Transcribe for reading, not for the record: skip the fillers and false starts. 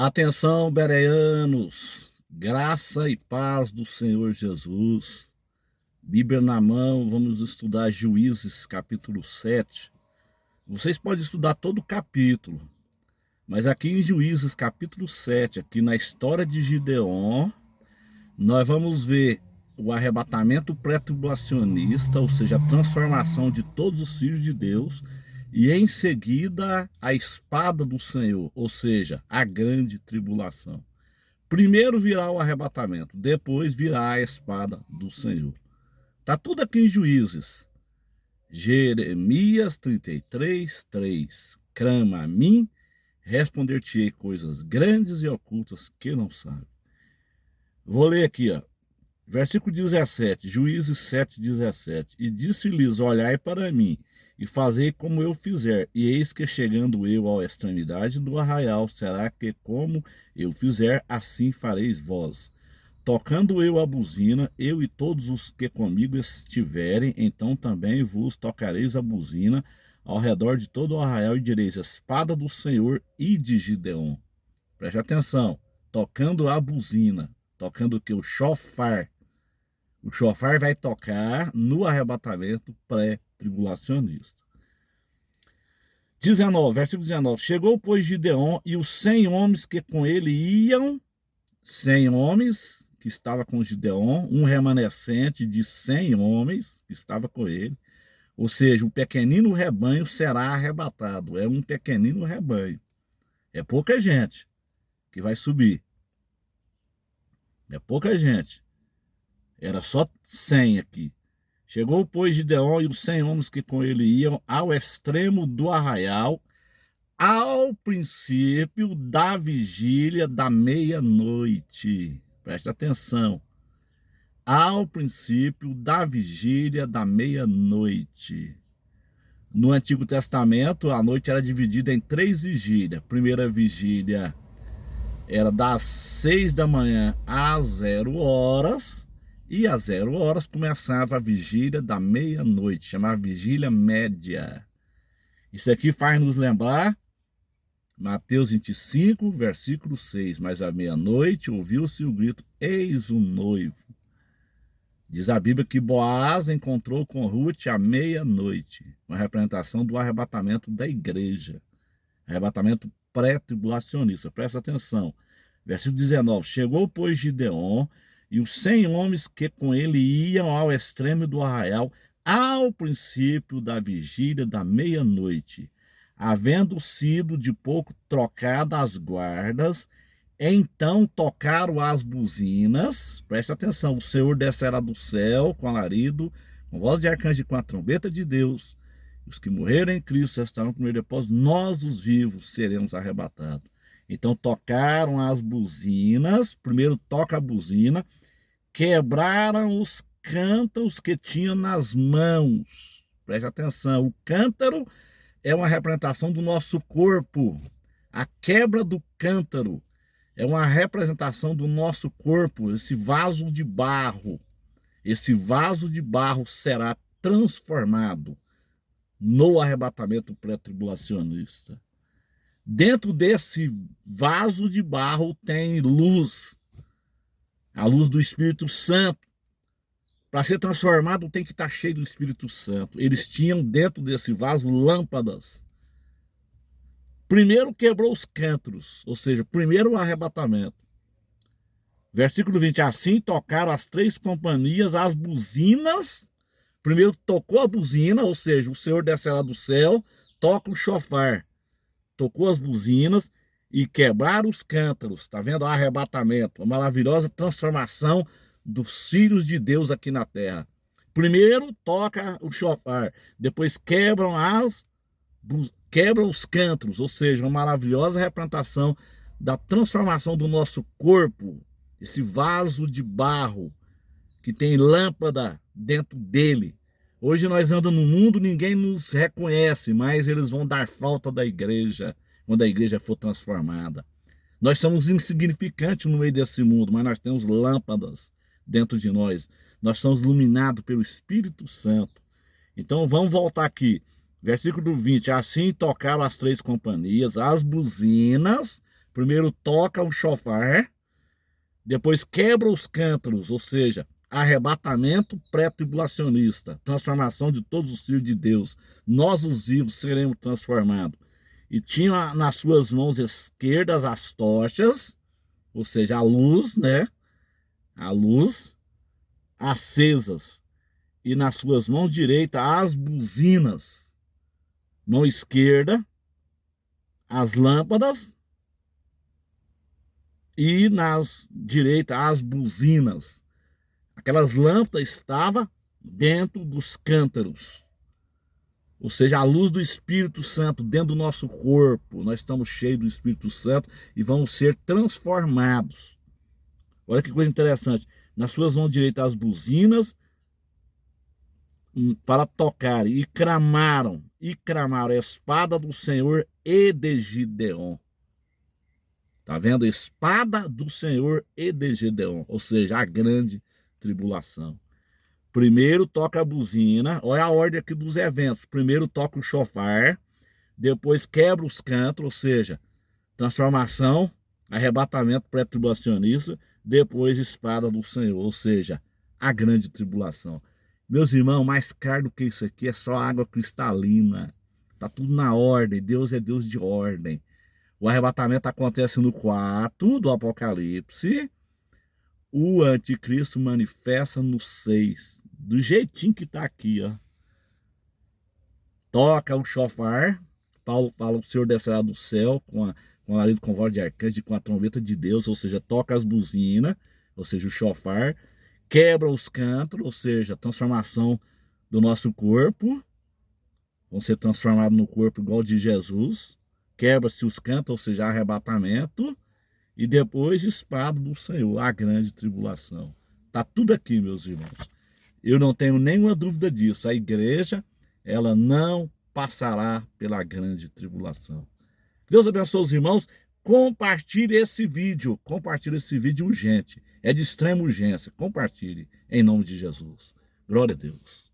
Atenção, bereanos, graça e paz do Senhor Jesus. Bíblia na mão, vamos estudar Juízes capítulo 7. Vocês podem estudar todo o capítulo, mas aqui em Juízes capítulo 7, aqui na história de Gideon, nós vamos ver o arrebatamento pré-tribulacionista, ou seja, a transformação de todos os filhos de Deus, e em seguida a espada do Senhor, ou seja, a grande tribulação. Primeiro virá o arrebatamento, depois virá a espada do Senhor. Está tudo aqui em Juízes. Jeremias 33, 3. Clama a mim, responder-te-ei coisas grandes e ocultas que não sabe. Vou ler aqui, ó. Versículo 17, Juízes 7, 17. E disse-lhes, olhai para mim, e fazei como eu fizer. E eis que chegando eu à extremidade do arraial, será que como eu fizer, assim fareis vós. Tocando eu a buzina, eu e todos os que comigo estiverem, então também vos tocareis a buzina ao redor de todo o arraial e direis, espada do Senhor e de Gideon. Preste atenção, tocando a buzina, tocando o que? O chofar. O chofar vai tocar no arrebatamento pré-tribulacionista. 19, versículo 19. Chegou, pois, Gideon e os 100 homens que com ele iam, 100 homens que estava com Gideon, um remanescente de 100 homens que estava com ele, ou seja, o pequenino rebanho será arrebatado. É um pequenino rebanho. É pouca gente que vai subir. É pouca gente. Era só 100 aqui. Chegou, pois, Gideon e os 100 homens que com ele iam ao extremo do arraial, ao princípio da vigília da meia-noite. Presta atenção. Ao princípio da vigília da meia-noite. No Antigo Testamento, a noite era dividida em 3 vigílias. A primeira vigília era das 6 da manhã às 0 horas. E às 0 horas começava a vigília da meia-noite, chamava vigília média. Isso aqui faz nos lembrar Mateus 25, versículo 6. Mas à meia-noite ouviu-se o grito, eis o noivo. Diz a Bíblia que Boaz encontrou com Ruth à meia-noite, uma representação do arrebatamento da igreja. Arrebatamento pré-tribulacionista. Presta atenção. Versículo 19. Chegou, pois, Gideon e os 100 homens que com ele iam ao extremo do arraial, ao princípio da vigília da meia-noite, havendo sido de pouco trocadas as guardas, então tocaram as buzinas. Presta atenção, o Senhor descerá do céu com alarido, com voz de arcanjo e com a trombeta de Deus. Os que morreram em Cristo estarão primeiro depois, nós os vivos seremos arrebatados. Então tocaram as buzinas, primeiro toca a buzina, quebraram os cântaros que tinham nas mãos. Preste atenção, o cântaro é uma representação do nosso corpo. A quebra do cântaro é uma representação do nosso corpo, esse vaso de barro. Esse vaso de barro será transformado no arrebatamento pré-tribulacionista. Dentro desse vaso de barro tem luz, a luz do Espírito Santo. Para ser transformado tem que estar cheio do Espírito Santo. Eles tinham dentro desse vaso lâmpadas. Primeiro quebrou os cântaros, ou seja, primeiro o arrebatamento. Versículo 20, assim tocaram as 3 companhias, as buzinas. Primeiro tocou a buzina, ou seja, o Senhor descerá do céu, toca o chofar. Tocou as buzinas e quebraram os cântaros. Está vendo? O arrebatamento, a maravilhosa transformação dos filhos de Deus aqui na terra. Primeiro toca o chofar, depois quebram os cântaros, ou seja, uma maravilhosa representação da transformação do nosso corpo, esse vaso de barro que tem lâmpada dentro dele. Hoje nós andamos no mundo, ninguém nos reconhece, mas eles vão dar falta da igreja quando a igreja for transformada. Nós somos insignificantes no meio desse mundo, mas nós temos lâmpadas dentro de nós. Nós somos iluminados pelo Espírito Santo. Então vamos voltar aqui. Versículo 20. Assim tocaram as 3 companhias, as buzinas. Primeiro toca o chofar, depois quebra os cântaros, ou seja, arrebatamento pré-tribulacionista, transformação de todos os filhos de Deus. Nós, os vivos, seremos transformados. E tinha nas suas mãos esquerdas as tochas, ou seja, a luz, né? A luz, acesas. E nas suas mãos direitas as buzinas. Mão esquerda, as lâmpadas. E nas direitas as buzinas. Aquelas lâmpadas estavam dentro dos cântaros. Ou seja, a luz do Espírito Santo dentro do nosso corpo. Nós estamos cheios do Espírito Santo e vamos ser transformados. Olha que coisa interessante. Nas suas mãos direitas as buzinas para tocar. E cramaram a espada do Senhor e de Gideon. Tá vendo? Espada do Senhor e de Gideon. Ou seja, a grande tribulação. Primeiro toca a buzina, olha a ordem aqui dos eventos. Primeiro toca o chofar, depois quebra os cantos, ou seja, transformação, arrebatamento pré-tribulacionista, depois espada do Senhor, ou seja, a grande tribulação. Meus irmãos, mais caro do que isso aqui é só água cristalina. Tá tudo na ordem, Deus é Deus de ordem. O arrebatamento acontece no 4 do Apocalipse. O anticristo manifesta no 6. Do jeitinho que tá aqui, ó. Toca o chofar. Paulo fala, o Senhor descerá do céu com a alarido com voz de arcanjo e com a trombeta de Deus, ou seja, toca as buzinas, ou seja, o chofar. Quebra os cantos, ou seja, transformação do nosso corpo. Vão ser transformados no corpo igual de Jesus. Quebra-se os cantos, ou seja, arrebatamento. E depois espada do Senhor, a grande tribulação. Tá tudo aqui, meus irmãos. Eu não tenho nenhuma dúvida disso. A igreja, ela não passará pela grande tribulação. Deus abençoe os irmãos. Compartilhe esse vídeo. Compartilhe esse vídeo urgente. É de extrema urgência. Compartilhe em nome de Jesus. Glória a Deus.